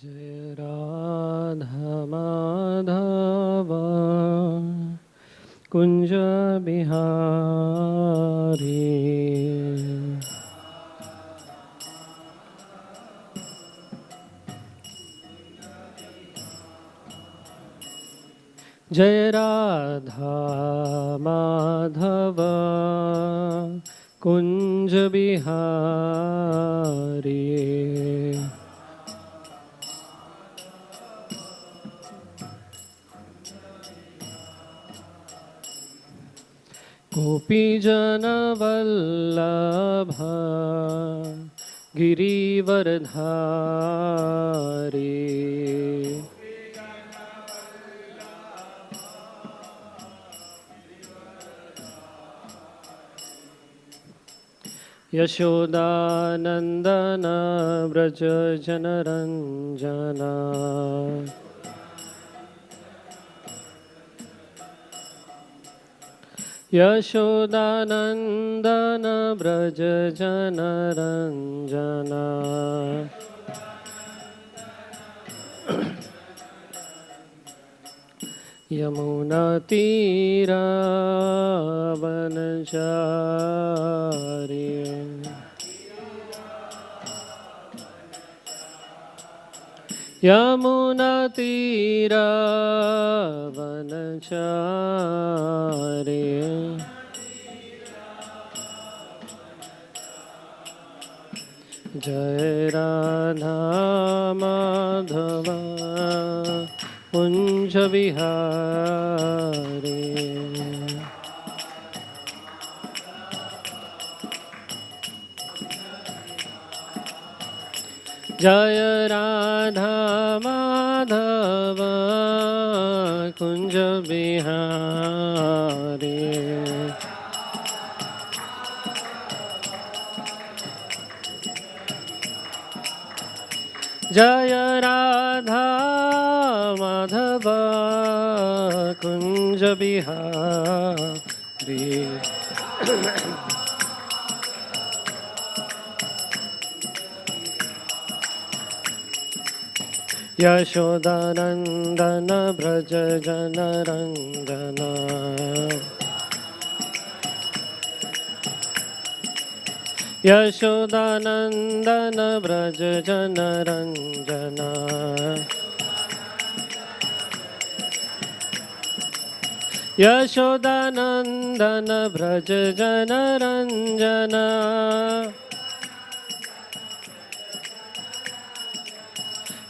जय राधा माधव कुंज बिहारी जय राधा माधव कुंज बिहारी गोपीजन वल्लभ गिरिवरधारी यशोदानंदन व्रज जनरंजना यशोदानंदन व्रज जनरंजना यमुना तीरा वनचारी यमुना तीरा वनचारी जय राधा माधव कुंज बिहारी जय राधा माधव कुंज बिहारी जय राधा माधव कुंज बिहारी यशोदानंदन व्रज जनरंजना यशोदानंदन व्रज जनरंजना यशोदानंदन व्रज जनरंजना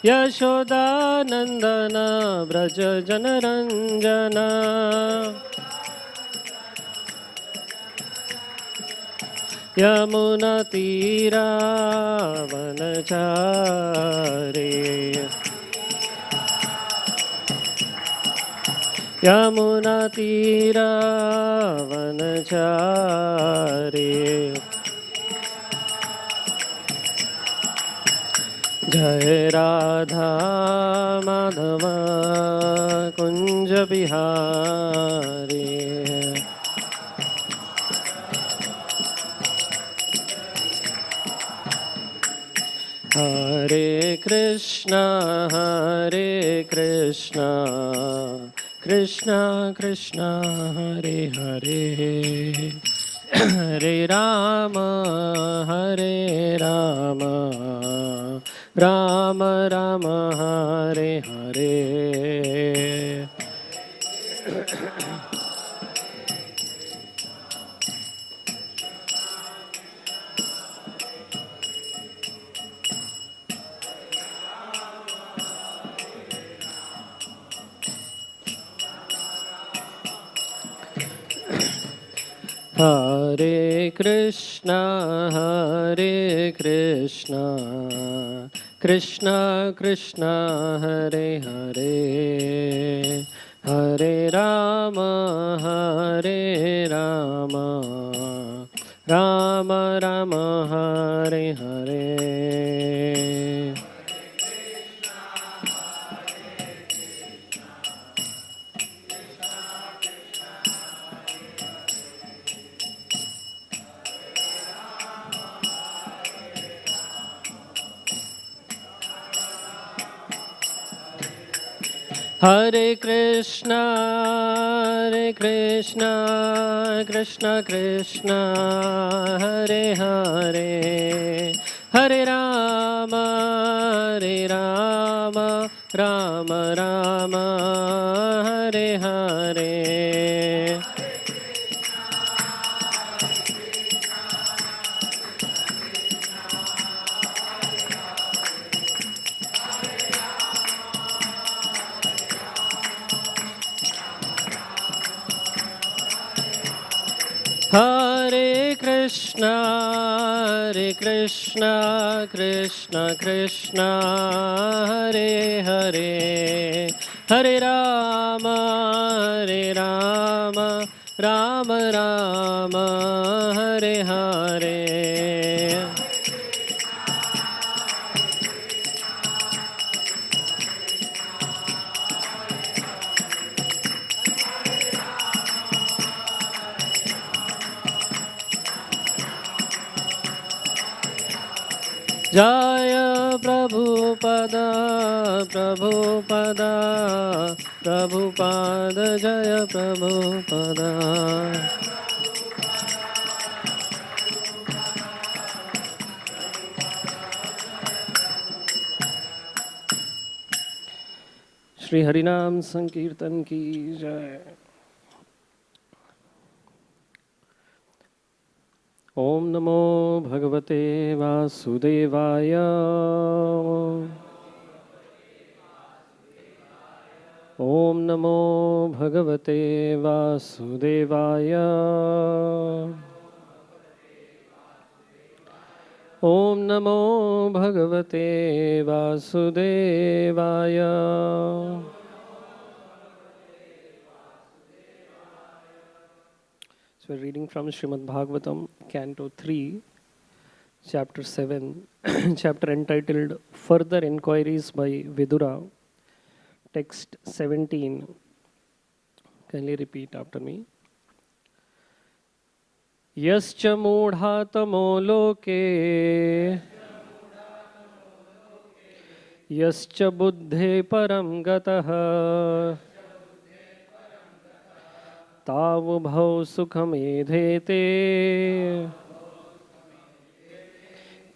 यशोदानंदन व्रज जनरंजना यमुना तीरा वनचारी यमुना तीरा वनचारी जय राधा माधव कुंज बिहारी हरे Krishna Krishna Krishna Hare Hare Hare Ram Ram Ram Hare Hare Hare Krishna Krishna Krishna Hare Hare Hare Ram Ram Ram Hare Hare Hare Krishna, Krishna Krishna, Hare Hare, Hare Rama, Rama Rama, Hare Hare. Hare Krishna, Krishna Krishna, Hare Hare, Hare Rama, Rama Rama, Hare Hare. Jaya Prabhupada, Prabhupada, Jaya Prabhupada. Shri हरिनाम संकीर्तन की जय। ओम नमो भगवते वासुदेवाय। ओम नमो भगवते वासुदेवाय। ओम नमो भगवते वासुदेवाय। So we're reading from Srimad Bhagavatam, Canto 3, Chapter 7, chapter entitled Further Inquiries by Vidura, text 17. Kindly repeat after me. Yascha mudhatamo loke, yascha buddhe param gatah, ताव भव सुखमेधेते,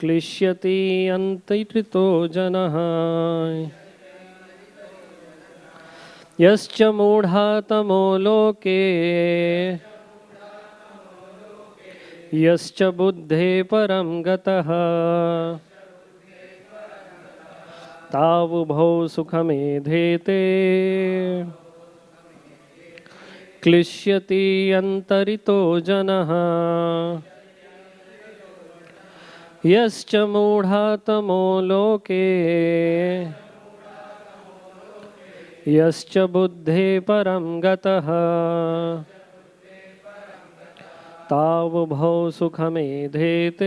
क्लिश्यति अंतरितो जनः। यश्च मूढातमो लोके, यश्च बुद्धे परं गतः, ताव भव सुखमेधेते, क्लिश्यति अंतरितो जनः। यश्च मूढातमो लोके, यश्च बुद्धे परं गतः, ताव भव सुखमेधेते,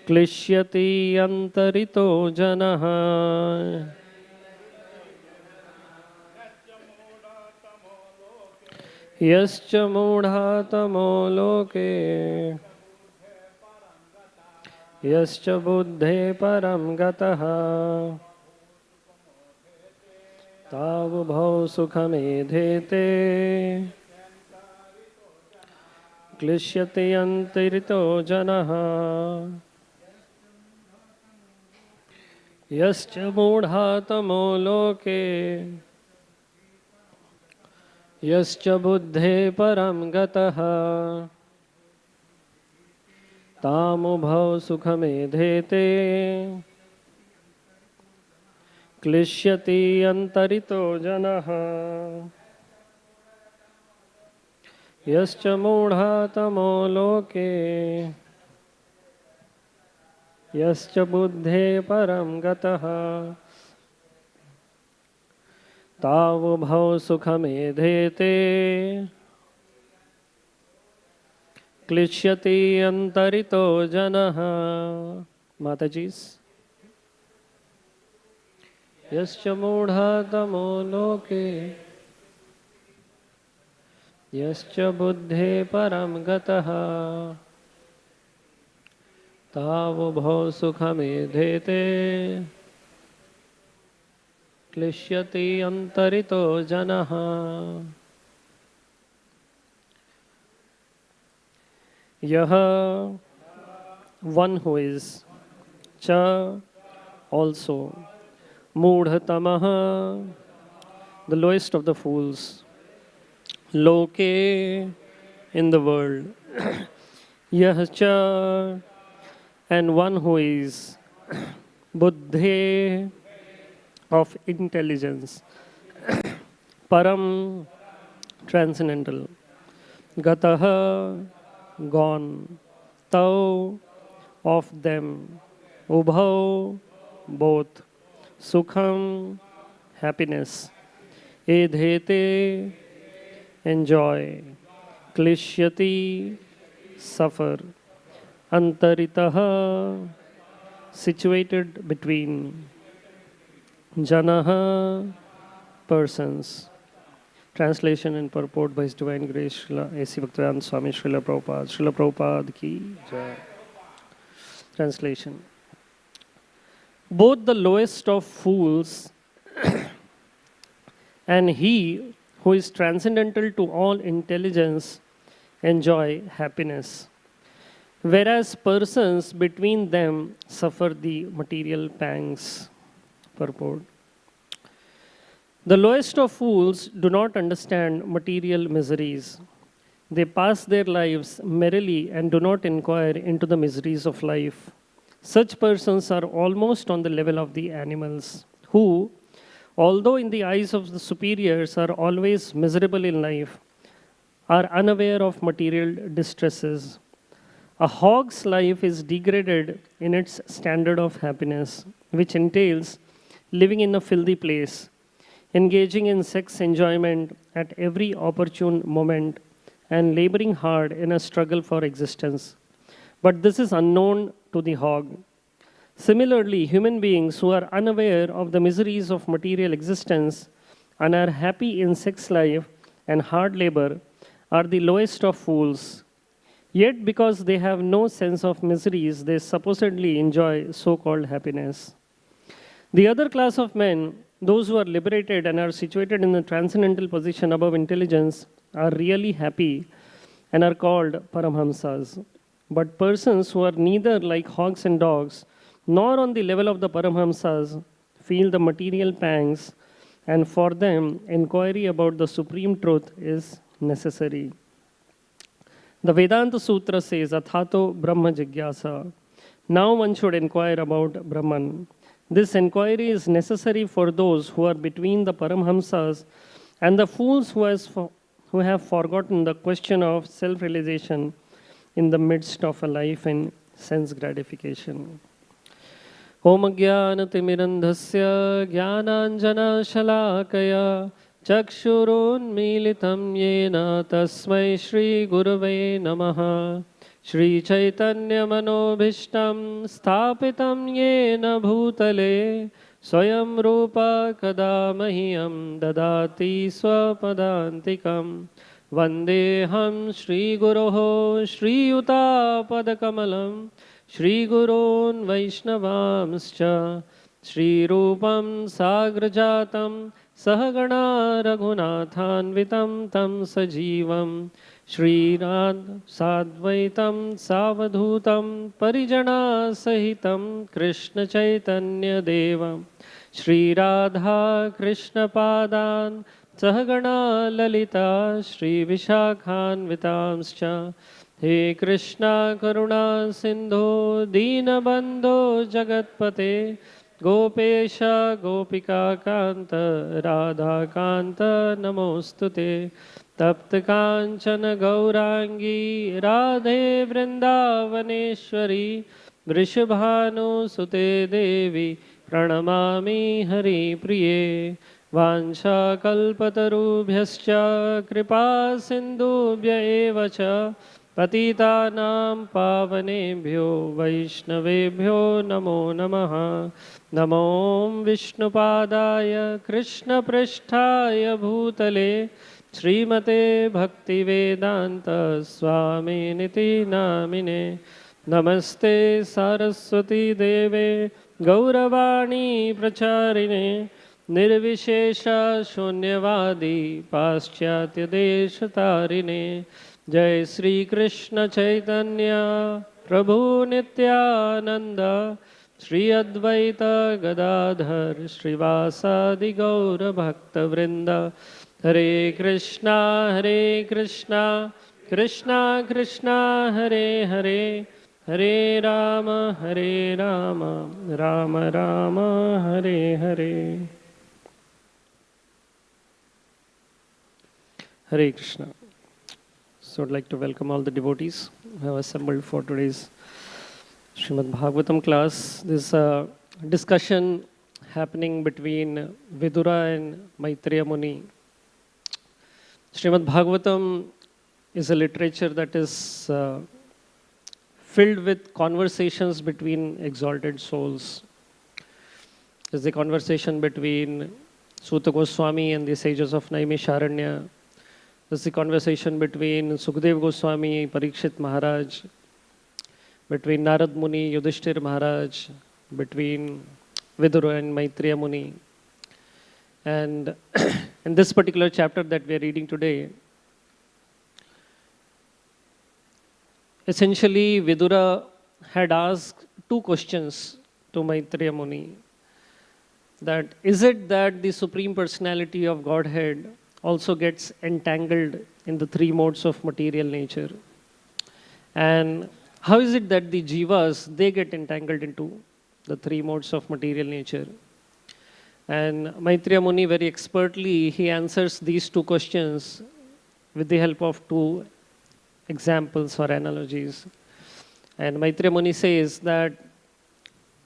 क्लिश्यति अंतरितो जनः। यश्च मूढातमो लोके, यश्च बुद्धे परं गतः, ताव भव सुखमेधेते, क्लिश्यति अंतरितो जनः। यश्च मूढातमो लोके, यश्च बुद्धे परं गतः, तामुभौ सुखमेधेते, क्लिश्यति अंतरितो जनः। यश्च मूढातमो लोके, यश्च बुद्धे परं गतः, ताव भव सुखमेधेते, क्लिश्यति अंतरितो जनः। माताजी's। यश्च मूढातमो लोके, यश्च बुद्धे परं गतः, ताव भव सुखमेधेते, Klishyati antarito janaha. Yaha, one who is, cha, also, mudhatamaha, the lowest of the fools, loke, in the world, yahcha, and one who is, buddhe, of intelligence, param, transcendental, gataha, gone, tau, of them, ubhau, both, sukham, happiness, edhete, enjoy, klishyati, suffer, antaritaha, situated between, janaha, persons. Translation and purport by His Divine Grace Srila A.C. Bhaktivedanta Swami Srila Prabhupada. Srila Prabhupada ki jai. Translation. Both the lowest of fools and he who is transcendental to all intelligence enjoy happiness, whereas persons between them suffer the material pangs. Purport. The lowest of fools do not understand material miseries. They pass their lives merrily and do not inquire into the miseries of life. Such persons are almost on the level of the animals, who, although in the eyes of the superiors are always miserable in life, are unaware of material distresses. A hog's life is degraded in its standard of happiness, which entails living in a filthy place, engaging in sex enjoyment at every opportune moment, and laboring hard in a struggle for existence. But this is unknown to the hog. Similarly, human beings who are unaware of the miseries of material existence and are happy in sex life and hard labor are the lowest of fools. Yet, because they have no sense of miseries, they supposedly enjoy so-called happiness. The other class of men, those who are liberated and are situated in a transcendental position above intelligence, are really happy and are called Paramhamsas. But persons who are neither like hogs and dogs, nor on the level of the Paramhamsas, feel the material pangs, and for them, inquiry about the supreme truth is necessary. The Vedanta Sutra says, Athato Brahma Jigyasa. Now one should inquire about Brahman. This inquiry is necessary for those who are between the Paramhamsas and the fools who have forgotten the question of self-realization in the midst of a life in sense gratification. Om Jnanatirandhasya Jnananjana Shalakaya Chakshurunmilitam Yena Tasmai Shri Gurave Namaha Shri Chaitanya Manobhishtam Sthapitam Yena Bhutale Swayam Rupa Kadamahyam Dadati Swapadantikam Vandeham Shri Guroho Shri Yuta Padakamalam Shri Gurun Vaishnavamscha Shri Rupam Sagrajatam Sahagana Raghunathanvitam Tam Sajivam Shri Radha Sadvaitam Savadhutam Parijana Sahitam Krishna Chaitanya Devam Shri Radha Krishna Padan Sahagana Lalita Shri Vishakhan Vitamscha He Krishna Karuna Sindho Deenabandho Jagatpate Gopesha Gopika Kanta Radha Kanta Namostute Tapta Kanchana Gaurangi Radhe Vrindavaneshwari Vrishabhanu Sute Devi Pranamami Hari Priye Vansha Kalpatarubhyascha Kripa Sindhubhya Evacha Patitanam Pavanebhyo Vaishnavebhyo Namo Namaha Namo Vishnupadaya Krishna Pristhaya Bhutale Srimate Bhaktivedanta Swami Niti Namine Namaste Saraswati Deve Gauravani Pracharine निर्विशेष शून्यवादी पाश्चात्य देश तारिणे जय श्री कृष्ण चैतन्य प्रभु नित्यानंद श्री अद्वैत गदाधर श्रीवासादि गौर भक्त वृंद हरे Krishna Krishna Krishna Hare Hare Hare Ram Ram Ram Hare Hare. Hare Krishna. So I'd like to welcome all the devotees who have assembled for today's Srimad Bhagavatam class. This is a discussion happening between Vidura and Maitreya Muni. Srimad Bhagavatam is a literature that is filled with conversations between exalted souls. There's the conversation between Suta Goswami and the sages of Naimisharanya. There's the conversation between Sukdev Goswami, Parikshit Maharaj, between Narad Muni, Yudhishthir Maharaj, between Vidura and Maitreya Muni. And in this particular chapter that we are reading today, essentially Vidura had asked two questions to Maitreya Muni. That is it that the Supreme Personality of Godhead also gets entangled in the three modes of material nature? And how is it that the jivas, they get entangled into the three modes of material nature? And Maitreya Muni very expertly, he answers these two questions with the help of two examples or analogies. And Maitreya Muni says that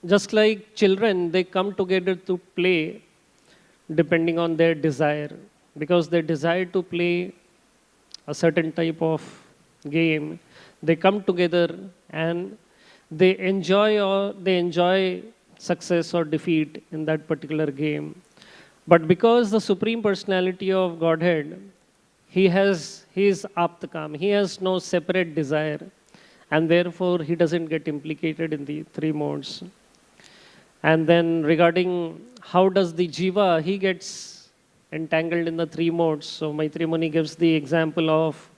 just like children, they come together to play depending on their desire, because they desire to play a certain type of game. They come together and they enjoy success or defeat in that particular game. But because the Supreme Personality of Godhead, he is aptakam, he has no separate desire, and therefore he doesn't get implicated in the three modes. And then regarding how does the jiva, he gets entangled in the three modes. So Maitreya Muni gives the example of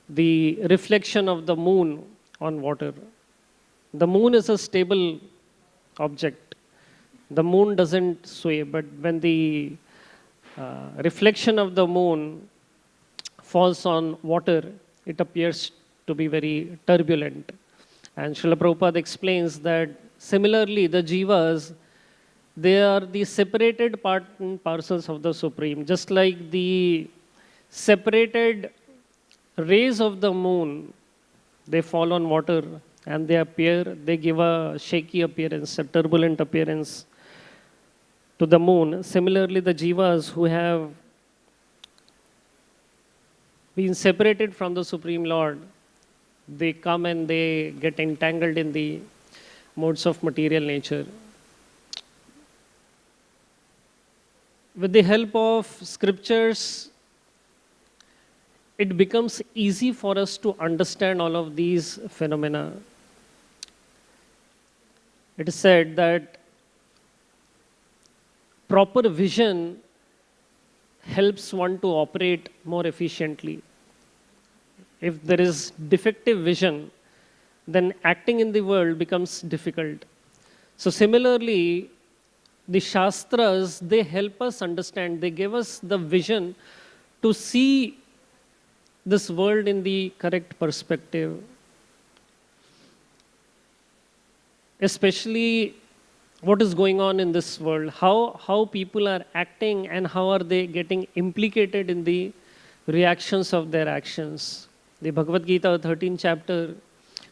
the reflection of the moon on water. The moon is a stable object. The moon doesn't sway, but when the reflection of the moon falls on water, it appears to be very turbulent. And Srila Prabhupada explains that similarly, the jivas, they are the separated part and parcels of the Supreme. Just like the separated rays of the moon, they fall on water and they give a shaky appearance, a turbulent appearance to the moon. Similarly, the jivas who have been separated from the Supreme Lord, they come and they get entangled in the modes of material nature. With the help of scriptures, it becomes easy for us to understand all of these phenomena. It is said that proper vision helps one to operate more efficiently. If there is defective vision, then acting in the world becomes difficult. So similarly, the Shastras, they help us understand, they give us the vision to see this world in the correct perspective. Especially what is going on in this world, how people are acting and how are they getting implicated in the reactions of their actions. The Bhagavad Gita, 13th chapter,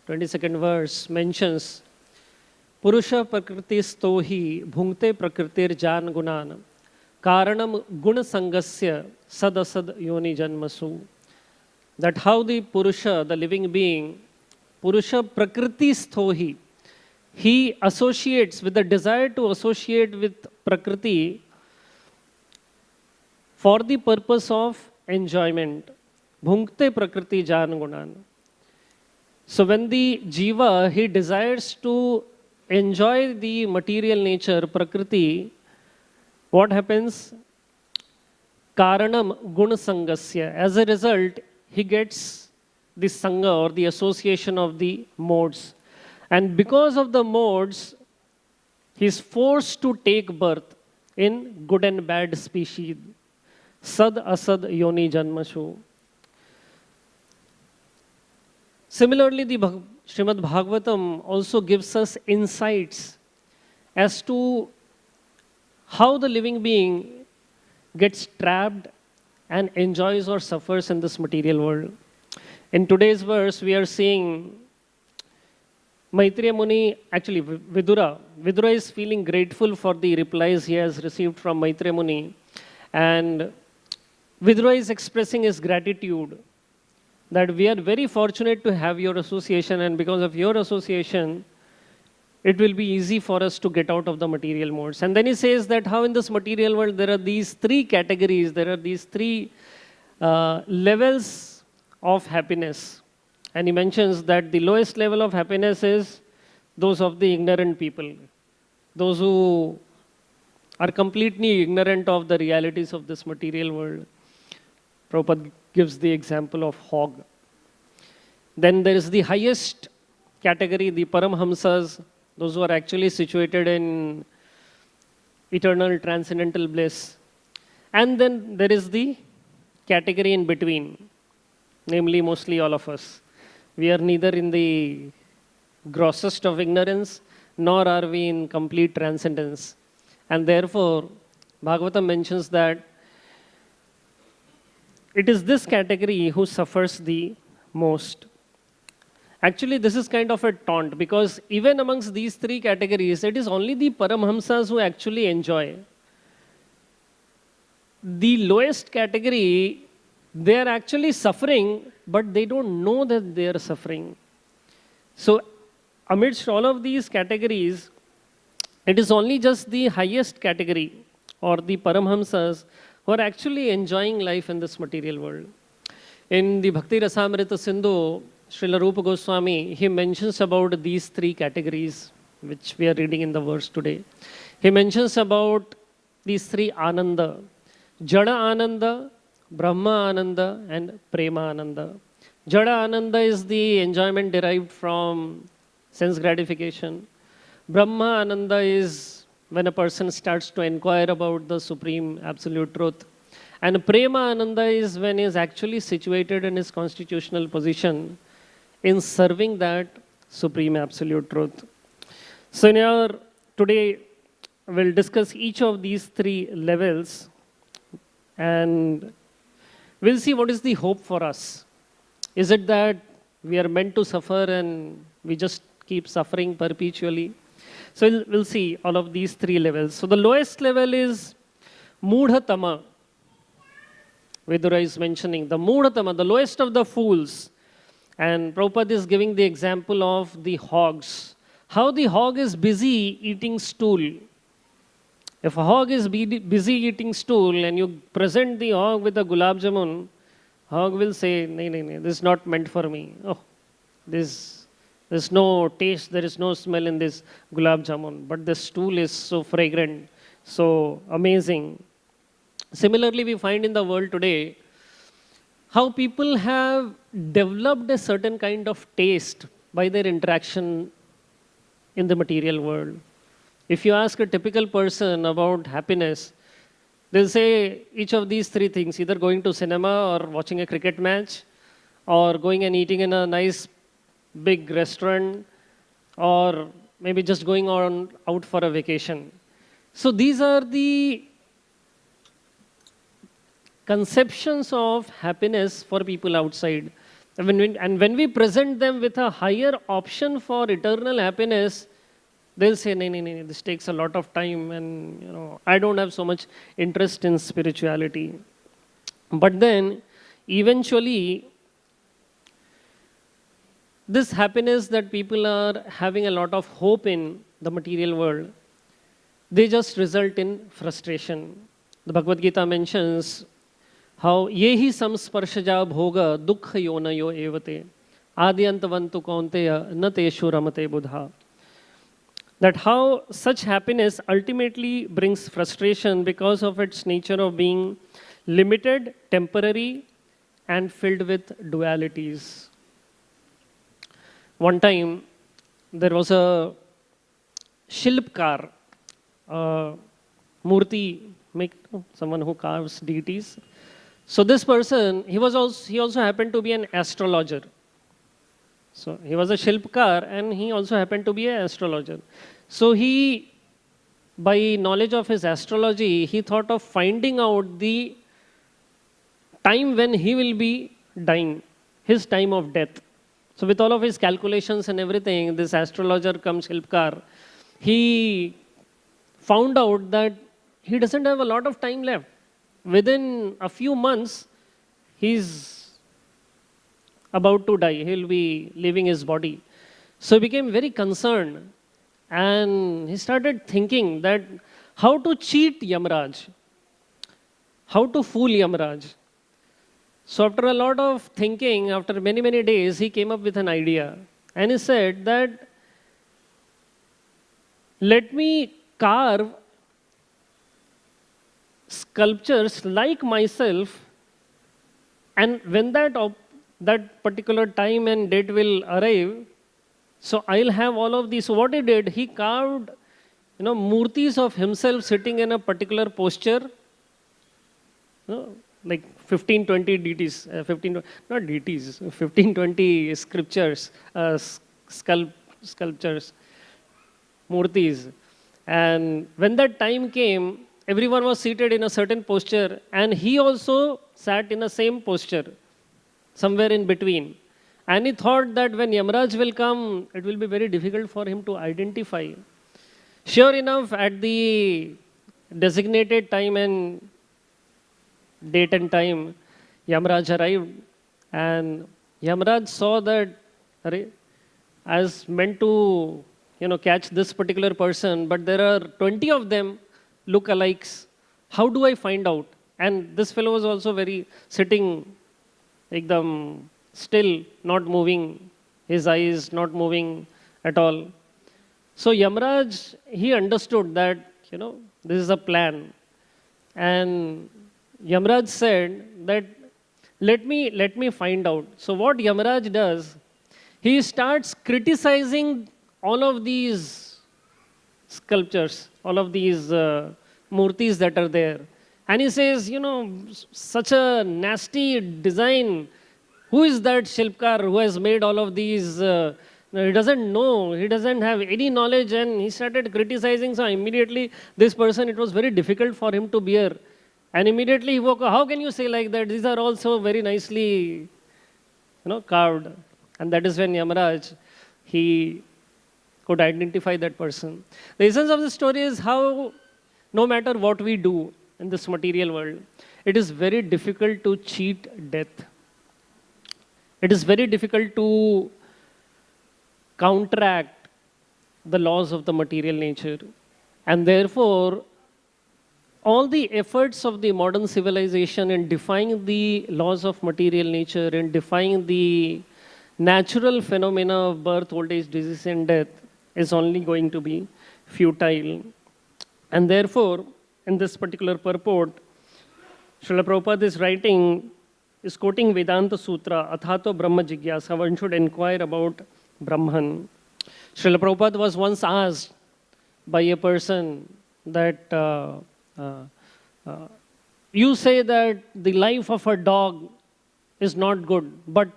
22nd verse mentions, Purusha prakritis hi bhungte prakritir jan gunan karanam guna sangasya sadasad yoni janmasu. That how the Purusha, the living being, Purusha prakritis hi, he associates with the desire to associate with Prakriti for the purpose of enjoyment. Bhungte Prakriti jan gunan. So when the jiva, he desires to enjoy the material nature, Prakriti, what happens? Karanam gun sangasya. As a result, he gets the sangha or the association of the modes. And because of the modes, he is forced to take birth in good and bad species. Sad asad yoni janmashu. Similarly, the Srimad Bhagavatam also gives us insights as to how the living being gets trapped and enjoys or suffers in this material world. In today's verse, we are seeing Maitreya Muni, actually Vidura. Vidura is feeling grateful for the replies he has received from Maitreya Muni. And Vidura is expressing his gratitude that we are very fortunate to have your association, and because of your association, it will be easy for us to get out of the material modes. And then he says that how in this material world there are these three categories, there are these three levels of happiness. And he mentions that the lowest level of happiness is those of the ignorant people, those who are completely ignorant of the realities of this material world. Prabhupada gives the example of hog. Then there is the highest category, the Paramhamsas, those who are actually situated in eternal transcendental bliss. And then there is the category in between, namely mostly all of us. We are neither in the grossest of ignorance, nor are we in complete transcendence. And therefore, Bhagavatam mentions that it is this category who suffers the most. Actually, this is kind of a taunt, because even amongst these three categories, it is only the Paramhamsas who actually enjoy. The lowest category, they are actually suffering, but they don't know that they are suffering. So, amidst all of these categories, it is only just the highest category, or the Paramhamsas, who are actually enjoying life in this material world. In the Bhakti Rasamrita Sindhu, Srila Rupa Goswami, he mentions about these three categories, which we are reading in the verse today. He mentions about these three Ananda: Jada Ananda, Brahma Ananda, and Prema Ananda. Jada Ananda is the enjoyment derived from sense gratification. Brahma Ananda is when a person starts to inquire about the supreme absolute truth. And Prema Ananda is when he is actually situated in his constitutional position in serving that supreme absolute truth. So today we'll discuss each of these three levels, and we'll see what is the hope for us. Is it that we are meant to suffer and we just keep suffering perpetually? So we'll see all of these three levels. So the lowest level is Mudha-tama. Vidura is mentioning the Mudha-tama, the lowest of the fools. And Prabhupada is giving the example of the hogs. How the hog is busy eating stool. If a hog is busy eating stool and you present the hog with a gulab jamun, hog will say, "Nee, nee, nee, this is not meant for me. Oh, there's no taste, there is no smell in this gulab jamun. But the stool is so fragrant, so amazing." Similarly, we find in the world today how people have developed a certain kind of taste by their interaction in the material world. If you ask a typical person about happiness, they'll say each of these three things: either going to cinema or watching a cricket match, or going and eating in a nice big restaurant, or maybe just going out for a vacation. So these are the conceptions of happiness for people outside. And when we present them with a higher option for eternal happiness, they'll say, "Nee, nee, nee, this takes a lot of time, and I don't have so much interest in spirituality." But then, eventually, this happiness that people are having a lot of hope in the material world, they just result in frustration. The Bhagavad Gita mentions how yehi samsparshaja bhoga dukkha yonayo evate adyantavantu kaunteya na teshu ramate buddha. that how such happiness ultimately brings frustration because of its nature of being limited, temporary, and filled with dualities. One time, there was a Shilpkar, Murti, someone who carves deities. So this person, he also happened to be an astrologer. So he was a Shilpkar and he also happened to be an astrologer. So he, by knowledge of his astrology, he thought of finding out the time when he will be dying, his time of death. So with all of his calculations and everything, this astrologer come Shilpkar, he found out that he doesn't have a lot of time left. Within a few months, he's about to die. He'll be leaving his body. So he became very concerned and he started thinking that how to cheat Yamraj, how to fool Yamraj. So after a lot of thinking, after many, many days, he came up with an idea. And he said that, let me carve sculptures like myself, and when that particular time and date will arrive, so I'll have all of these. So what he did, he carved, murtis of himself sitting in a particular posture, like 15, 20 deities, 15, not deities, 15, 20 scriptures, sculptures, murtis. And when that time came, everyone was seated in a certain posture and he also sat in the same posture, somewhere in between. And he thought that when Yamraj will come, it will be very difficult for him to identify. Sure enough, at the designated time and date and time, Yamraj arrived. And Yamraj saw that, I was meant to catch this particular person, but there are 20 of them lookalikes. How do I find out? And this fellow was also very sitting ekdam still, not moving, his eyes not moving at all. So Yamraj, he understood that, this is a plan. And Yamraj said that, let me find out. So what Yamraj does, he starts criticizing all of these sculptures, all of these murtis that are there. And he says, such a nasty design. Who is that Shilpkar who has made all of these? He doesn't know, he doesn't have any knowledge, and he started criticizing. So immediately, this person, it was very difficult for him to bear. And immediately he woke up, how can you say like that? These are also very nicely carved. And that is when Yamaraj, he could identify that person. The essence of the story is how no matter what we do in this material world, it is very difficult to cheat death. It is very difficult to counteract the laws of the material nature. And therefore, all the efforts of the modern civilization in defying the laws of material nature, in defying the natural phenomena of birth, old age, disease, and death is only going to be futile. And therefore, in this particular purport, Srila Prabhupada is quoting Vedanta Sutra, Athato Brahma Jigyasa, one should inquire about Brahman. Srila Prabhupada was once asked by a person that you say that the life of a dog is not good, but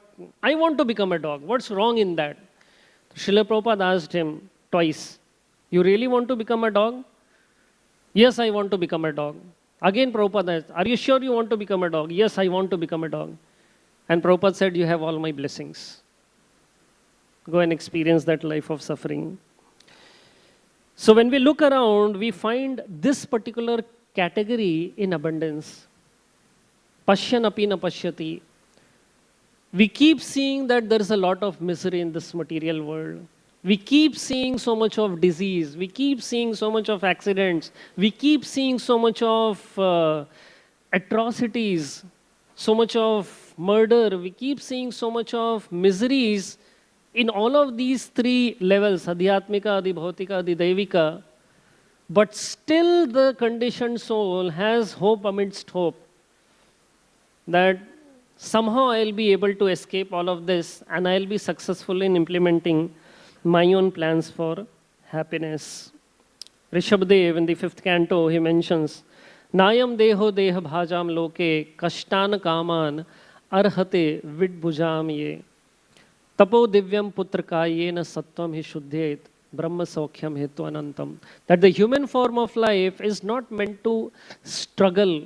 I want to become a dog. What's wrong in that? Srila Prabhupada asked him twice, you really want to become a dog? Yes, I want to become a dog. Again Prabhupada asked, are you sure you want to become a dog? Yes, I want to become a dog. And Prabhupada said, you have all my blessings. Go and experience that life of suffering. So when we look around, we find this particular category in abundance. Pashyan api na pashyati. We keep seeing that there is a lot of misery in this material world. We keep seeing so much of disease. We keep seeing so much of accidents. We keep seeing so much of atrocities, so much of murder. We keep seeing so much of miseries in all of these three levels, Adhyatmika, Adhibhautika, Adhidaivika, but still the conditioned soul has hope amidst hope that somehow I'll be able to escape all of this and I'll be successful in implementing my own plans for happiness. Rishabhdev in the 5th canto, he mentions, Nayam deho deha bhajam loke kashtana kaman arhate vidbhujam ye tapo divyam putrakayena sattvam hi shuddhyet brahma saukyam hetu anantam. That the human form of life is not meant to struggle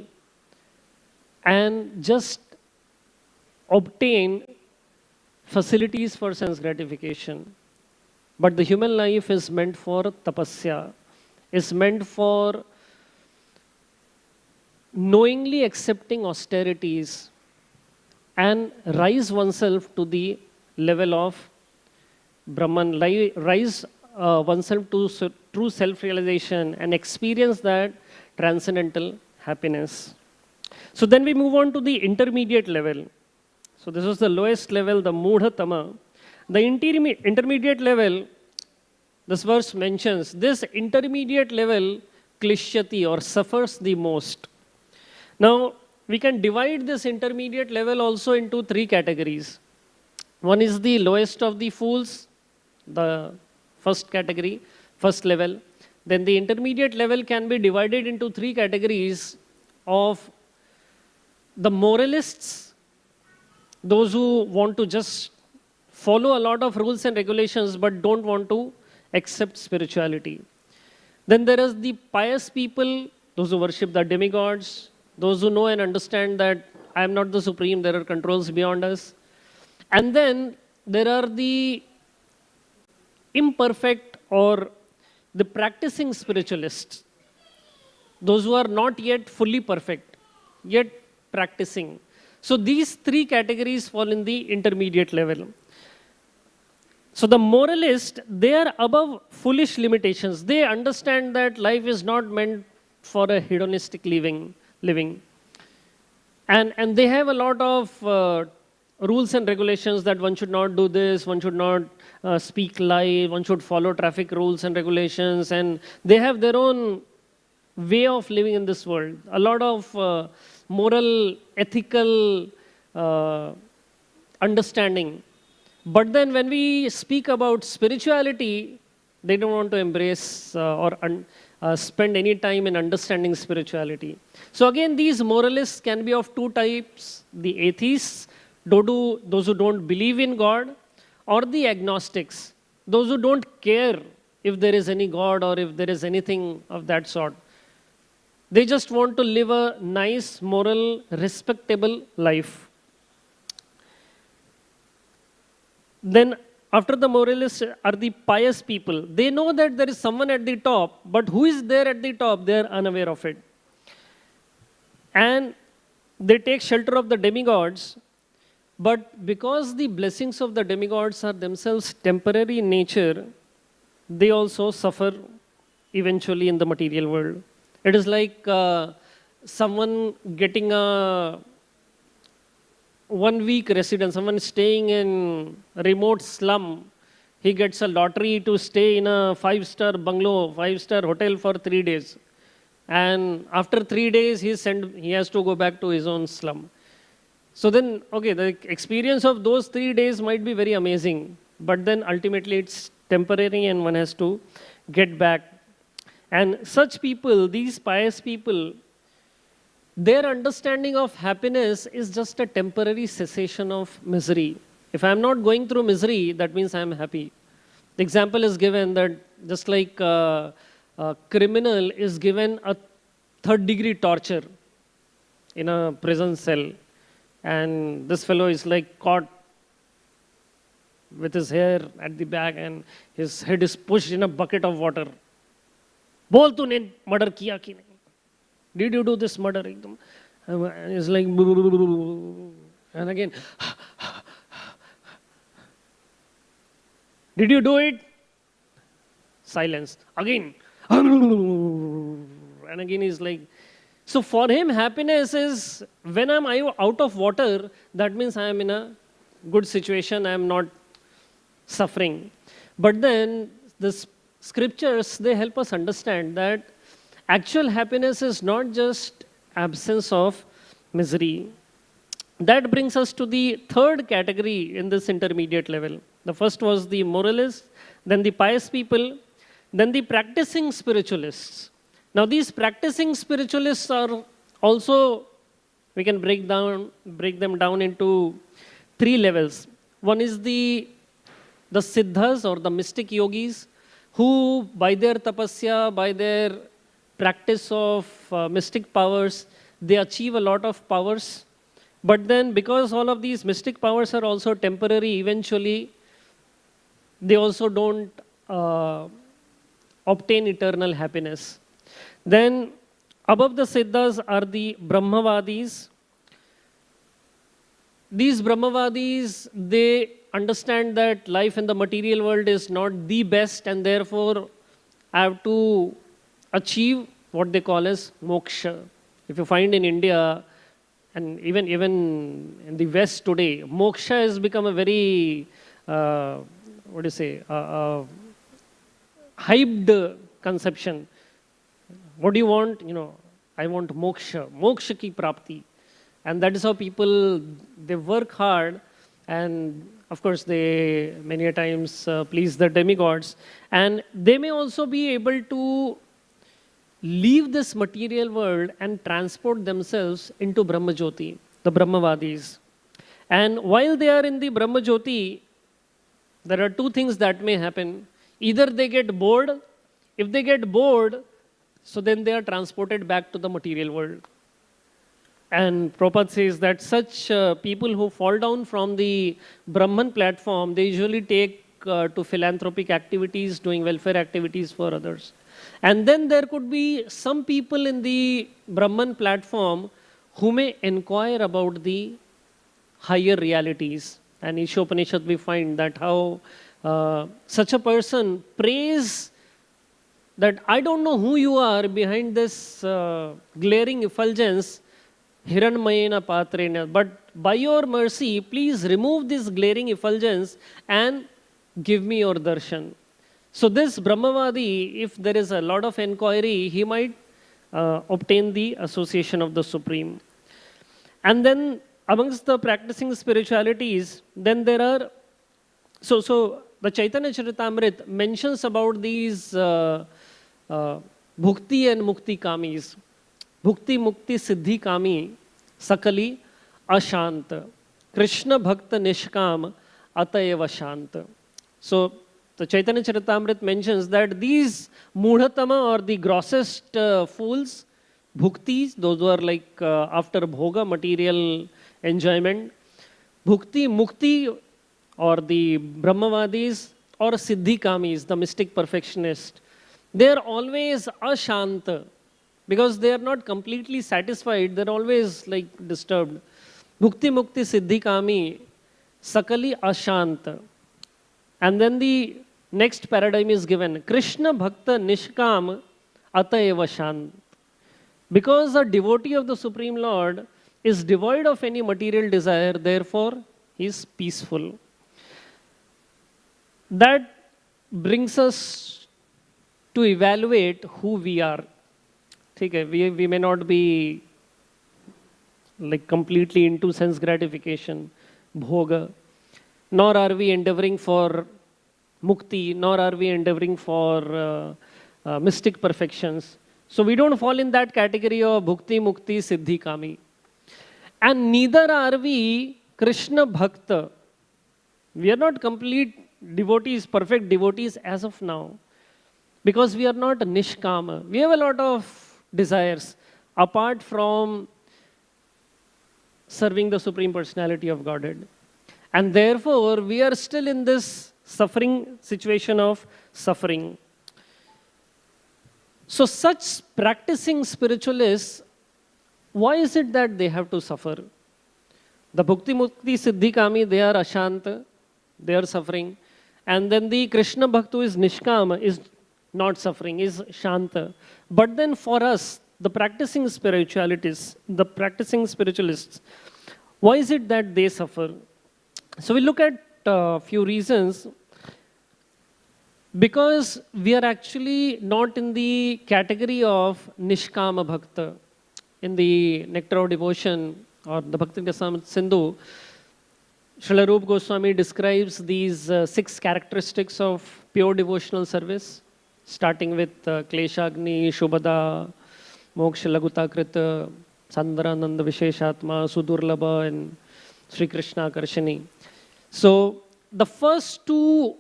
and just obtain facilities for sense gratification. But the human life is meant for tapasya, is meant for knowingly accepting austerities and rise oneself to the level of Brahman, rise oneself to true self-realization and experience that transcendental happiness. So then we move on to the intermediate level. So this was the lowest level, the Mudha-tama. The intermediate level, this verse mentions, this intermediate level klishyati or suffers the most. Now, we can divide this intermediate level also into three categories. One is the lowest of the fools, the first category, first level. Then the intermediate level can be divided into three categories of the moralists, those who want to just follow a lot of rules and regulations but don't want to accept spirituality. Then there is the pious people, those who worship the demigods, those who know and understand that I am not the supreme, there are controls beyond us. And then there are the imperfect or the practicing spiritualists, those who are not yet fully perfect, yet practicing. So these three categories fall in the intermediate level. So the moralist, they are above foolish limitations. They understand that life is not meant for a hedonistic living. And they have a lot of rules and regulations that one should not do this, one should not speak lie, one should follow traffic rules and regulations, and they have their own way of living in this world. A lot of moral, ethical understanding. But then when we speak about spirituality, they don't want to embrace or spend any time in understanding spirituality. So again, these moralists can be of two types: the atheists, those who don't believe in God, or the agnostics, those who don't care if there is any God or if there is anything of that sort. They just want to live a nice, moral, respectable life. Then after the moralists are the pious people. They know that there is someone at the top, but who is there at the top? They are unaware of it. And they take shelter of the demigods, but because the blessings of the demigods are themselves temporary in nature, they also suffer eventually in the material world. It is like someone getting a 1 week residence, someone staying in a remote slum. He gets a lottery to stay in a 5-star bungalow, 5-star hotel for 3 days. And after 3 days, he has to go back to his own slum. So then, okay, the experience of those 3 days might be very amazing, but then ultimately it's temporary and one has to get back. And such people, these pious people, their understanding of happiness is just a temporary cessation of misery. If I am not going through misery, that means I am happy. The example is given that just like a criminal is given a 3rd-degree torture in a prison cell, and this fellow is like caught with his hair at the back and his head is pushed in a bucket of water. Bol tune murder kiya ki nahi? Did you do this murder? And he's like, and again, did you do it? Silence. Again, and again he's like, so for him, happiness is when I'm out of water, that means I am in a good situation. I am not suffering. But then the scriptures, they help us understand that actual happiness is not just absence of misery. That brings us to the third category in this intermediate level. The first was the moralists, then the pious people, then the practicing spiritualists. Now these practicing spiritualists are also, we can break them down into three levels. One is the siddhas or the mystic yogis, who by their tapasya, by their practice of mystic powers, they achieve a lot of powers. But then because all of these mystic powers are also temporary, eventually they also don't obtain eternal happiness. Then above the siddhas are the brahmavadis. These brahmavadis, they understand that life in the material world is not the best, and therefore I have to achieve what they call as moksha. If you find in India, and even in the West today, moksha has become a very, hyped conception. What do you want? I want moksha ki prapti. And that is how people, they work hard, and of course they many a times please the demigods. And they may also be able to leave this material world and transport themselves into Brahmajyoti, the Brahmavadis. And while they are in the Brahmajyoti, there are two things that may happen. Either they get bored. If they get bored, so then they are transported back to the material world. And Prabhupada says that such people who fall down from the Brahman platform, they usually take to philanthropic activities, doing welfare activities for others. And then there could be some people in the Brahman platform who may inquire about the higher realities. And in Ishopanishad we find that how such a person prays that I don't know who you are behind this glaring effulgence, Hiranmayena Patrena, but by your mercy, please remove this glaring effulgence and give me your darshan. So this Brahmavadi, if there is a lot of inquiry, he might obtain the association of the Supreme. And then amongst the practicing spiritualities, then there are, so the Chaitanya Charitamrita mentions about these bhukti and mukti kamis. Bhukti mukti siddhi kami sakali ashant. Krishna bhakta nishkam atayeva shant. So the Chaitanya Charitamrita mentions that these mudhatama, or the grossest fools, bhuktis, those who are like after bhoga, material enjoyment, bhukti mukti, or the brahmavadis, or siddhi kamis, the mystic perfectionist, they are always ashanta, because they are not completely satisfied, they're always like disturbed. Bhukti mukti siddhi kami sakali ashanta. And then the next paradigm is given, Krishna bhakta nishkam atayeva shant. Because a devotee of the Supreme Lord is devoid of any material desire, therefore he is peaceful. That brings us to evaluate who we are. We may not be like completely into sense gratification, bhoga, nor are we endeavoring for mukti, nor are we endeavoring for mystic perfections. So we don't fall in that category of bhukti, mukti, siddhi, kami. And neither are we Krishna bhakta. We are not complete devotees, perfect devotees as of now, because we are not nishkama. We have a lot of desires apart from serving the Supreme Personality of Godhead. And therefore, we are still in this suffering situation of suffering. So such practicing spiritualists, why is it that they have to suffer? The Bhukti Mukti Siddhi Kami, they are Ashanta, they are suffering. And then the Krishna Bhaktu is Nishkama, is not suffering, is Shanta. But then for us, the practicing spiritualities, the practicing spiritualists, why is it that they suffer? So we look at a few reasons. Because we are actually not in the category of Nishkama Bhakta. In the Nectar of Devotion or the Bhakti Sindhu, Srila Rupa Goswami describes these 6 characteristics of pure devotional service, starting with Kleshagni, Shubhada, Moksha Laguta Krita, Sandarananda Visheshatma, Sudurlabha, and Sri Krishna Karshani. So, the first 2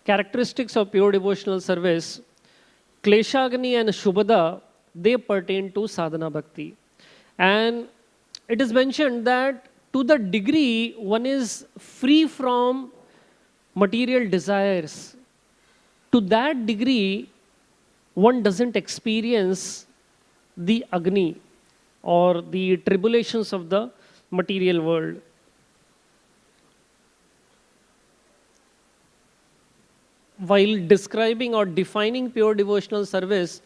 characteristics of pure devotional service, Kleshagni and Shubhada, they pertain to sadhana bhakti. And it is mentioned that to the degree one is free from material desires, to that degree one doesn't experience the agni or the tribulations of the material world. While describing or defining pure devotional service,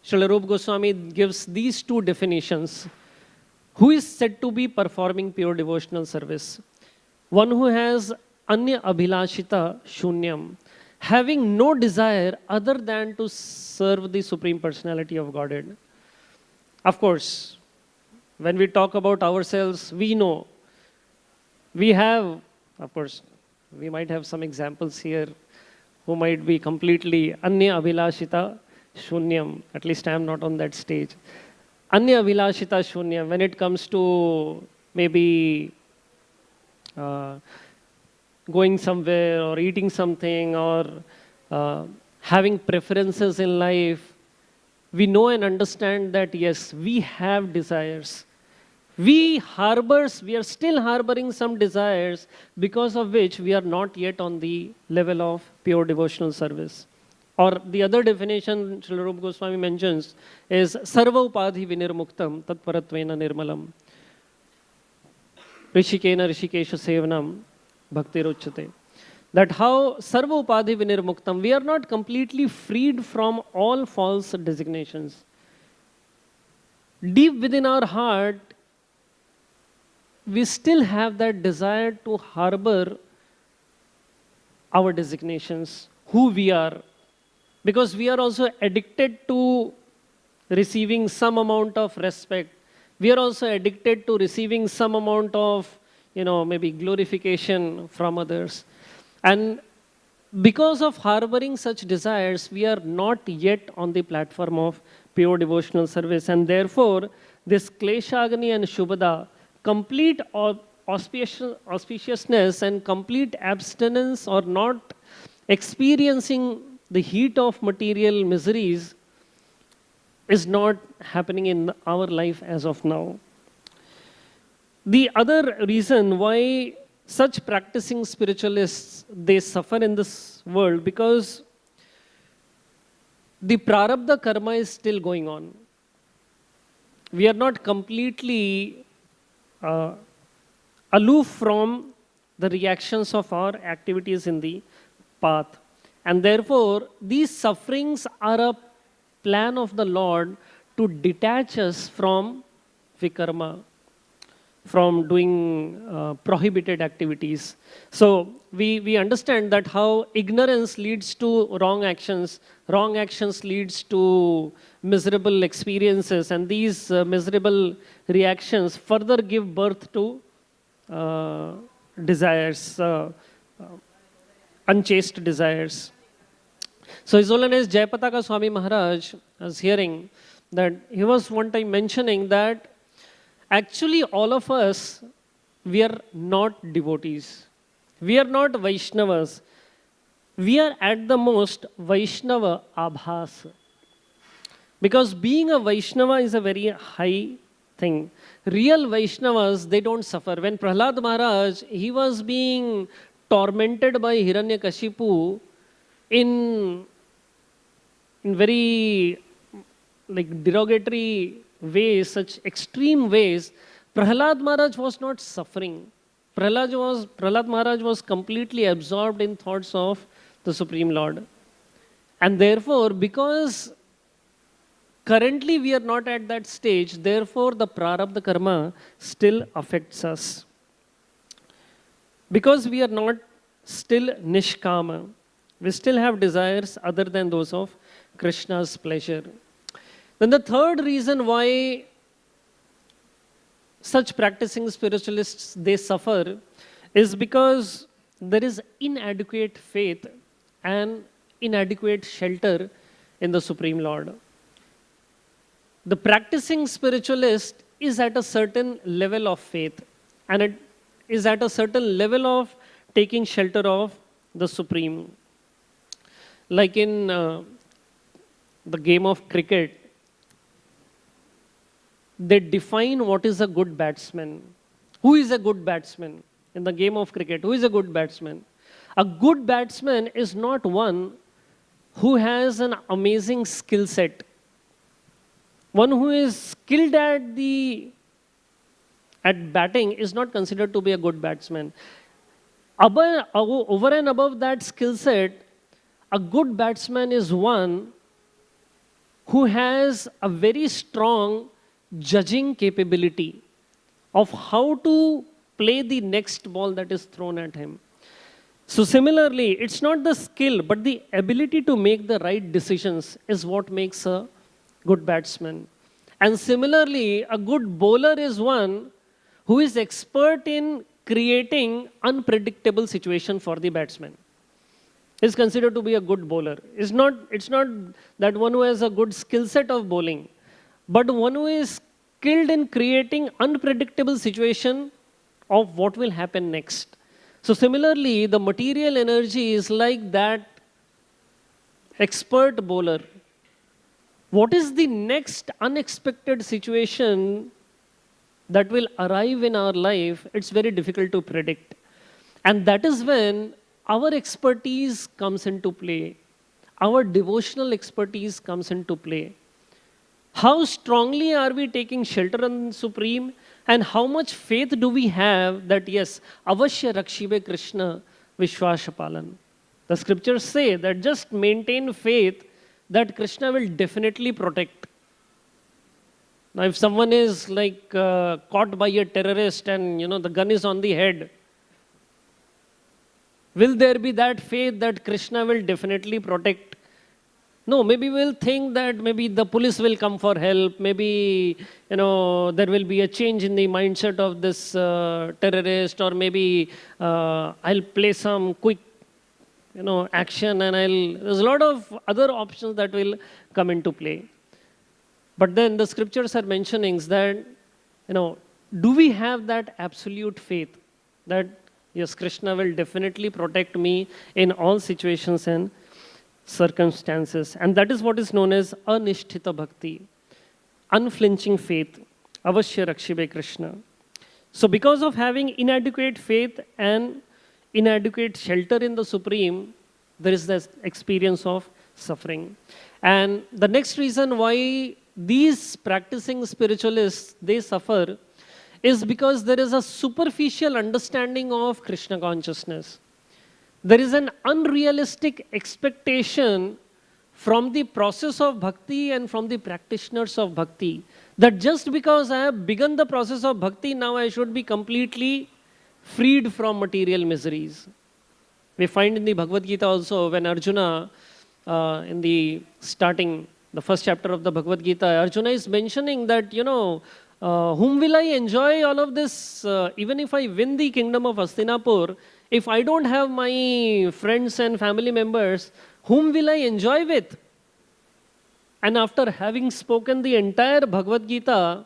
Srila Rupa Goswami gives these 2 definitions. Who is said to be performing pure devotional service? One who has anya abhilashita shunyam, having no desire other than to serve the Supreme Personality of Godhead. Of course, when we talk about ourselves, we know we have, of course, we might have some examples here who might be completely anya abhilashita shunyam. At least I am not on that stage. Anya vilashita shunya, when it comes to maybe going somewhere or eating something or having preferences in life, we know and understand that yes, we have desires. We are still harboring some desires because of which we are not yet on the level of pure devotional service. Or the other definition Srila Rupa Goswami mentions is Sarva Upadhi Vinirmuktam Tatparatvena Nirmalam Rishikena Rishikesha Sevanam Bhakti Ruchate. That how Sarva Upadhi Vinirmuktam, we are not completely freed from all false designations. Deep within our heart, we still have that desire to harbor our designations, who we are. Because we are also addicted to receiving some amount of respect. We are also addicted to receiving some amount of, maybe glorification from others. And because of harboring such desires, we are not yet on the platform of pure devotional service. And therefore, this Kleshagni and Shubhada, complete auspiciousness and complete abstinence or not experiencing the heat of material miseries is not happening in our life as of now. The other reason why such practicing spiritualists, they suffer in this world, because the prarabdha karma is still going on. We are not completely aloof from the reactions of our activities in the path. And therefore, these sufferings are a plan of the Lord to detach us from vikarma, from doing prohibited activities. So we understand that how ignorance leads to wrong actions leads to miserable experiences, and these miserable reactions further give birth to desires, unchaste desires. So His Holiness Jayapataka Swami Maharaj was hearing that he was one time mentioning that actually all of us, we are not devotees. We are not Vaishnavas. We are at the most Vaishnava Abhas. Because being a Vaishnava is a very high thing. Real Vaishnavas, they don't suffer. When Prahlad Maharaj, he was being tormented by Hiranyakashipu in very derogatory ways, such extreme ways, Prahlad Maharaj was not suffering. Prahlad Maharaj was completely absorbed in thoughts of the Supreme Lord. And therefore, because currently we are not at that stage, therefore the prarabdha karma still affects us. Because we are not still nishkama. We still have desires other than those of Krishna's pleasure. Then the third reason why such practicing spiritualists, they suffer, is because there is inadequate faith and inadequate shelter in the Supreme Lord. The practicing spiritualist is at a certain level of faith, and it is at a certain level of taking shelter of the Supreme. Like in the game of cricket, they define what is a good batsman. Who is a good batsman? In the game of cricket, who is a good batsman? A good batsman is not one who has an amazing skill set. One who is skilled at batting is not considered to be a good batsman. Over and above that skill set, a good batsman is one who has a very strong judging capability of how to play the next ball that is thrown at him. So similarly, it's not the skill, but the ability to make the right decisions is what makes a good batsman. And similarly, a good bowler is one who is expert in creating unpredictable situation for the batsman. Is considered to be a good bowler. It's not that one who has a good skill set of bowling, but one who is skilled in creating unpredictable situation of what will happen next. So similarly, the material energy is like that expert bowler. What is the next unexpected situation that will arrive in our life? It's very difficult to predict. And that is when our expertise comes into play. Our devotional expertise comes into play. How strongly are we taking shelter on Supreme, and how much faith do we have that yes, avashya rakshibe Krishna vishwashapalan. The scriptures say that just maintain faith that Krishna will definitely protect. Now if someone is like caught by a terrorist and the gun is on the head, will there be that faith that Krishna will definitely protect? No, maybe we'll think that maybe the police will come for help, maybe there will be a change in the mindset of this terrorist, or maybe I'll play some quick action, and there's a lot of other options that will come into play. But then the scriptures are mentioning that, do we have that absolute faith that yes, Krishna will definitely protect me in all situations and circumstances? And that is what is known as anishtita bhakti, unflinching faith, avashya rakshibe Krishna. So because of having inadequate faith and inadequate shelter in the Supreme, there is this experience of suffering. And the next reason why these practicing spiritualists, they suffer, is because there is a superficial understanding of Krishna consciousness. There is an unrealistic expectation from the process of bhakti and from the practitioners of bhakti that just because I have begun the process of bhakti, now I should be completely freed from material miseries. We find in the Bhagavad Gita also, when Arjuna, in the starting, the first chapter of the Bhagavad Gita, Arjuna is mentioning that, whom will I enjoy all of this? Even if I win the kingdom of Hastinapur, if I don't have my friends and family members, whom will I enjoy with? And after having spoken the entire Bhagavad Gita,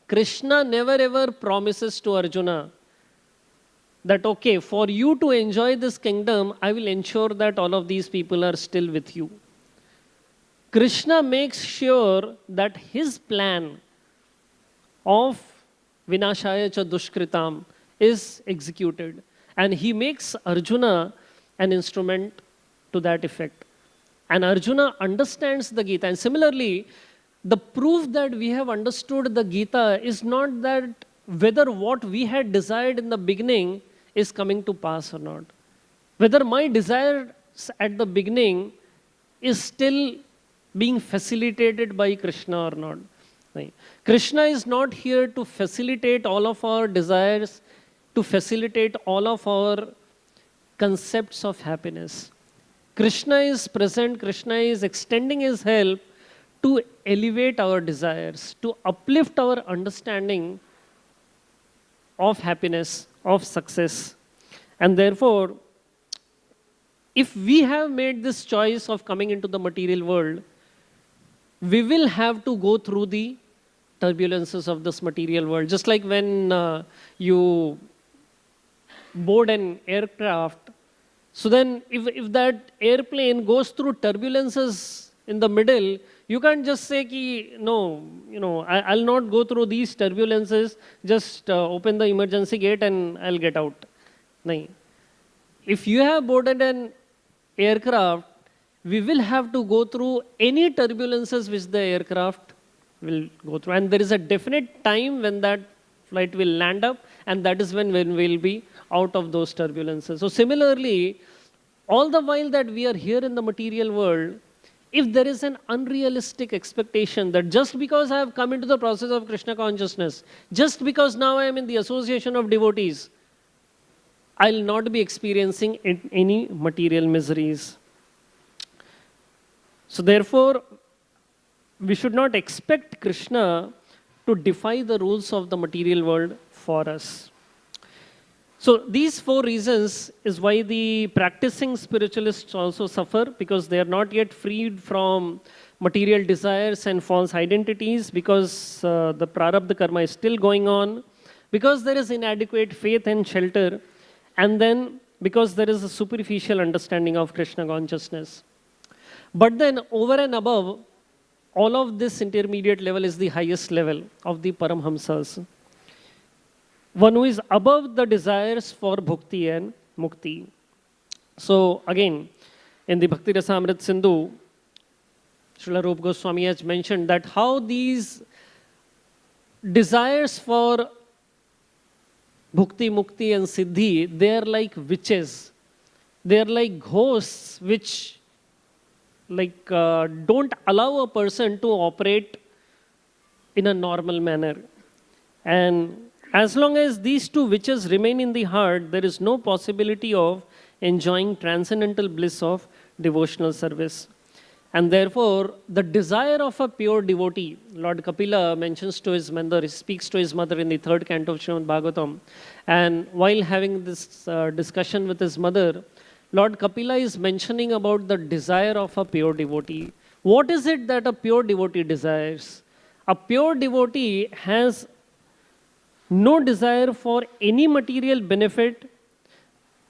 Krishna never ever promises to Arjuna that, okay, for you to enjoy this kingdom, I will ensure that all of these people are still with you. Krishna makes sure that his plan of vinashaya cha dushkritam is executed. And he makes Arjuna an instrument to that effect. And Arjuna understands the Gita. And similarly, the proof that we have understood the Gita is not that whether what we had desired in the beginning is coming to pass or not. Whether my desires at the beginning is still being facilitated by Krishna or not. Krishna is not here to facilitate all of our desires, to facilitate all of our concepts of happiness. Krishna is present, Krishna is extending his help to elevate our desires, to uplift our understanding of happiness, of success. And therefore, if we have made this choice of coming into the material world, we will have to go through the turbulences of this material world. Just like when you board an aircraft, so then if that airplane goes through turbulences in the middle, you can't just say, ki, no, I'll not go through these turbulences, just open the emergency gate and I'll get out. No. If you have boarded an aircraft, we will have to go through any turbulences which the aircraft will go through. And there is a definite time when that flight will land up, and that is when we'll be out of those turbulences. So similarly, all the while that we are here in the material world, if there is an unrealistic expectation that just because I have come into the process of Krishna consciousness, just because now I am in the association of devotees, I'll not be experiencing any material miseries. So therefore, we should not expect Krishna to defy the rules of the material world for us. So these 4 reasons is why the practicing spiritualists also suffer, because they are not yet freed from material desires and false identities, because the prarabdha karma is still going on, because there is inadequate faith and shelter, and then because there is a superficial understanding of Krishna consciousness. But then over and above, all of this intermediate level is the highest level of the Paramhamsas. One who is above the desires for bhukti and mukti. So again, in the Bhakti Rasamrit Sindhu, Srila Rupa Goswami has mentioned that how these desires for bhukti, mukti and siddhi, they are like witches. They are like ghosts which don't allow a person to operate in a normal manner. And as long as these 2 witches remain in the heart, there is no possibility of enjoying transcendental bliss of devotional service. And therefore, the desire of a pure devotee, Lord Kapila mentions to his mother, he speaks to his mother in the 3rd canto of Srimad Bhagavatam. And while having this discussion with his mother, Lord Kapila is mentioning about the desire of a pure devotee. What is it that a pure devotee desires? A pure devotee has no desire for any material benefit,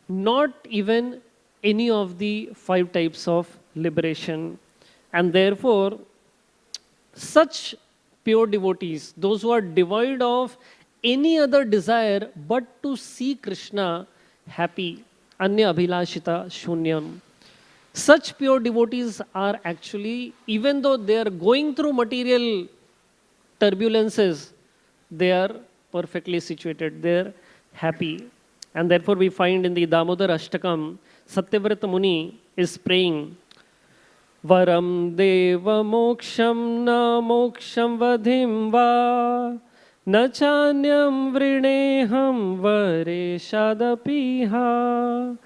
not even any of the 5 types of liberation. And therefore, such pure devotees, those who are devoid of any other desire but to see Krishna happy, Anya Abhilashita Shunyam. Such pure devotees are actually, even though they are going through material turbulences, they are perfectly situated, they are happy. And therefore we find in the Damodar Ashtakam, Satyavrata Muni is praying, Varam deva moksham na moksham vadhim va na chanyam vrineham vareshadapiha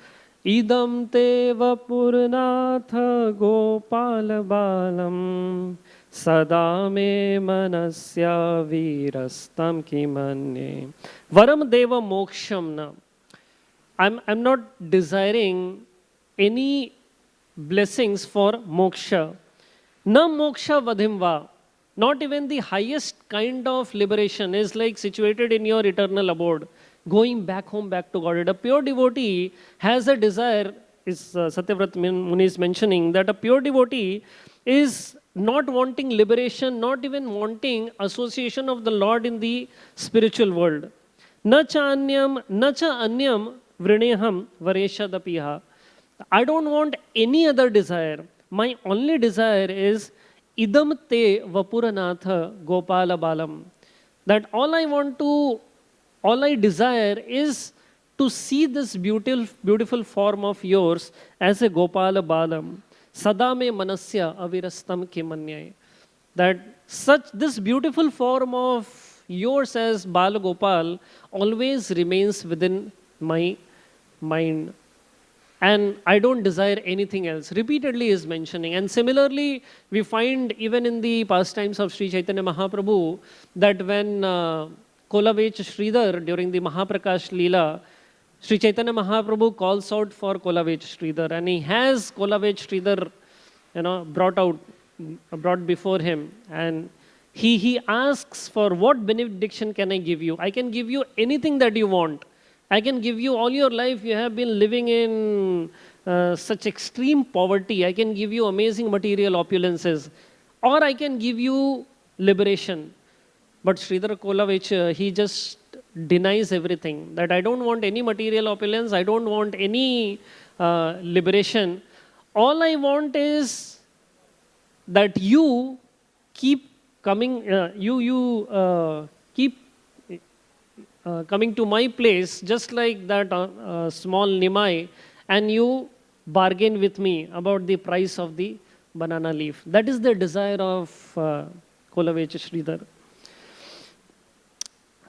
idam te vapurnatha gopala balam sada me manasya virastam kimanye. Varam deva moksham na. I'm not desiring any blessings for moksha. Na moksha vadhimva. Not even the highest kind of liberation is like situated in your eternal abode, going back home, back to Godhead. A pure devotee has a desire, is Satyavrata Muni is mentioning, that a pure devotee is not wanting liberation, not even wanting association of the Lord in the spiritual world. Na cha anyam vrineham vareshadapiha. I don't want any other desire. My only desire is idam te vapuranatha gopala balam. That all I desire is to see this beautiful form of yours as a gopala balam. Sadame manasya avirastam kimanyay. That this beautiful form of yours as Bala Gopal always remains within my mind. and I don't desire anything else. Repeatedly is mentioning. And similarly, we find even in the pastimes of Sri Chaitanya Mahaprabhu that when Kolavech Sridhar during the Mahaprakash Leela, Sri Chaitanya Mahaprabhu calls out for Kolavech Sridhar, and he has Kolavech Sridhar, brought before him, and he asks for, what benediction can I give you? I can give you anything that you want. I can give you all your life. You have been living in such extreme poverty. I can give you amazing material opulences, or I can give you liberation. But Sridhar Kolavech, he just denies everything. That I don't want any material opulence. I don't want any liberation. All I want is that you keep coming. Keep coming to my place, just like that small Nimai, and you bargain with me about the price of the banana leaf. That is the desire of Kolavech Sridhar.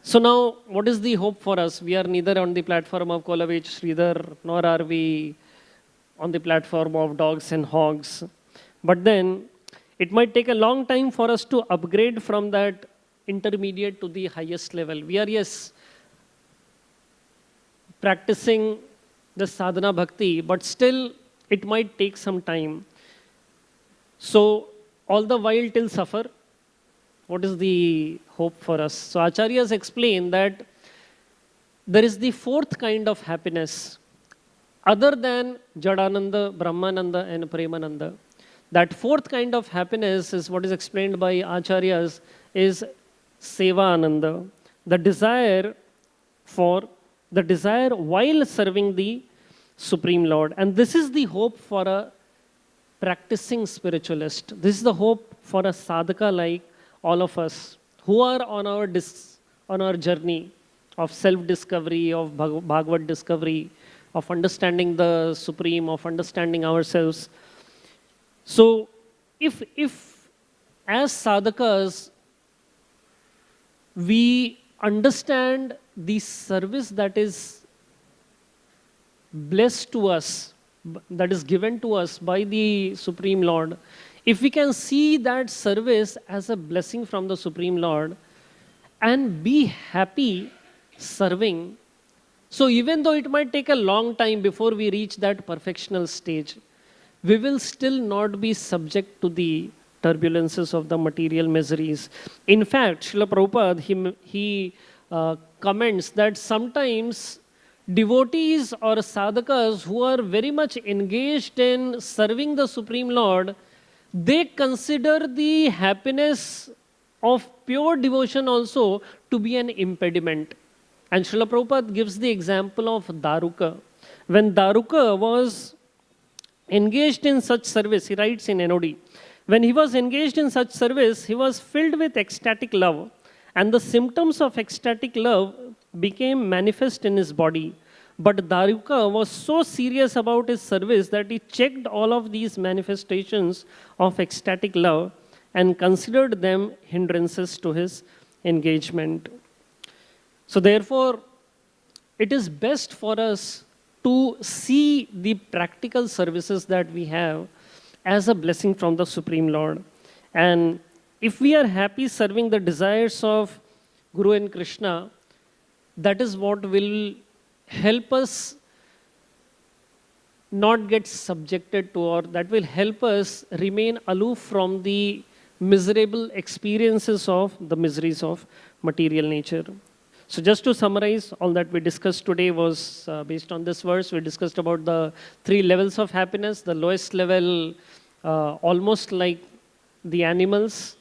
So now, what is the hope for us? We are neither on the platform of Kolavech Sridhar, nor are we on the platform of dogs and hogs. But then, it might take a long time for us to upgrade from that intermediate to the highest level. We are, yes, practicing the sadhana bhakti, but still it might take some time. So, all the while till suffer, what is the hope for us? So, Acharyas explain that there is the fourth kind of happiness, other than Jadananda, Brahmananda, and Premananda. That fourth kind of happiness is what is explained by Acharyas is Seva Ananda, the desire while serving the Supreme Lord. And this is the hope for a practicing spiritualist. This is the hope for a sadhaka like all of us who are on our journey of self-discovery, of Bhagavad discovery, of understanding the Supreme, of understanding ourselves. So, if as sadhakas, we understand the service that is blessed to us, that is given to us by the Supreme Lord, if we can see that service as a blessing from the Supreme Lord and be happy serving, so even though it might take a long time before we reach that perfectional stage, we will still not be subject to the turbulences of the material miseries. In fact, Srila Prabhupada, he comments that sometimes devotees or sadhakas who are very much engaged in serving the Supreme Lord, they consider the happiness of pure devotion also to be an impediment. And Srila Prabhupada gives the example of Daruka. When Daruka was engaged in such service, he writes in NOD, when he was engaged in such service, he was filled with ecstatic love, and the symptoms of ecstatic love became manifest in his body. But Daruka was so serious about his service that he checked all of these manifestations of ecstatic love and considered them hindrances to his engagement. So therefore, it is best for us to see the practical services that we have as a blessing from the Supreme Lord. And if we are happy serving the desires of Guru and Krishna, that is what will help us not get subjected to, or that will help us remain aloof from the miserable experiences of the miseries of material nature. So just to summarize, all that we discussed today was based on this verse. We discussed about the 3 levels of happiness. The lowest level, almost like the animals,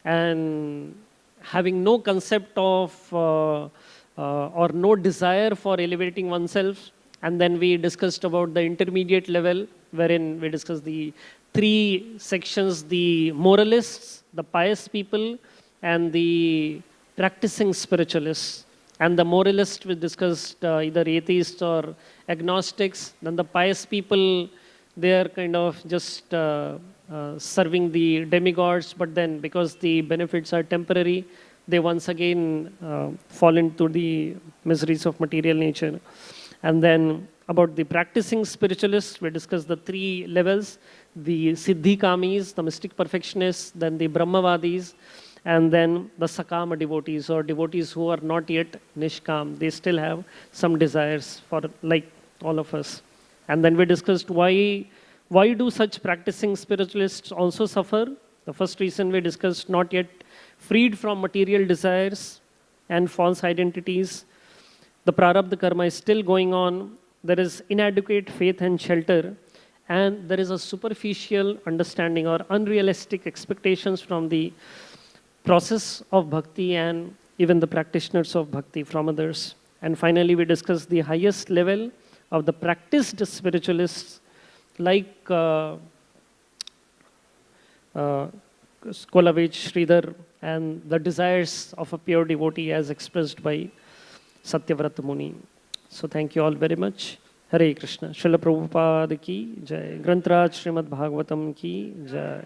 and having no concept of or no desire for elevating oneself. And then we discussed about the intermediate level, wherein we discussed the 3 sections: the moralists, the pious people, and the practicing spiritualists. And the moralists, we discussed either atheists or agnostics. Then the pious people, they are kind of just serving the demigods, but then because the benefits are temporary, they once again fall into the miseries of material nature. And then about the practicing spiritualists. We discussed the three levels, the Siddhi Kamis, the mystic perfectionists, then the Brahmavadis, and then the Sakama devotees, or devotees who are not yet Nishkam. They still have some desires for, like all of us. And then we discussed why do such practicing spiritualists also suffer. The first reason we discussed, not yet freed from material desires and false identities. The prarabdha karma is still going on. There is inadequate faith and shelter, and there is a superficial understanding or unrealistic expectations from the process of bhakti and even the practitioners of bhakti from others. And finally, we discussed the highest level of the practiced spiritualists, like Kolavich, Sridhar, and the desires of a pure devotee as expressed by Satyavrata Muni. So thank you all very much. Hare Krishna. Srila Prabhupada ki jai. Grantraj Srimad Bhagavatam ki jai.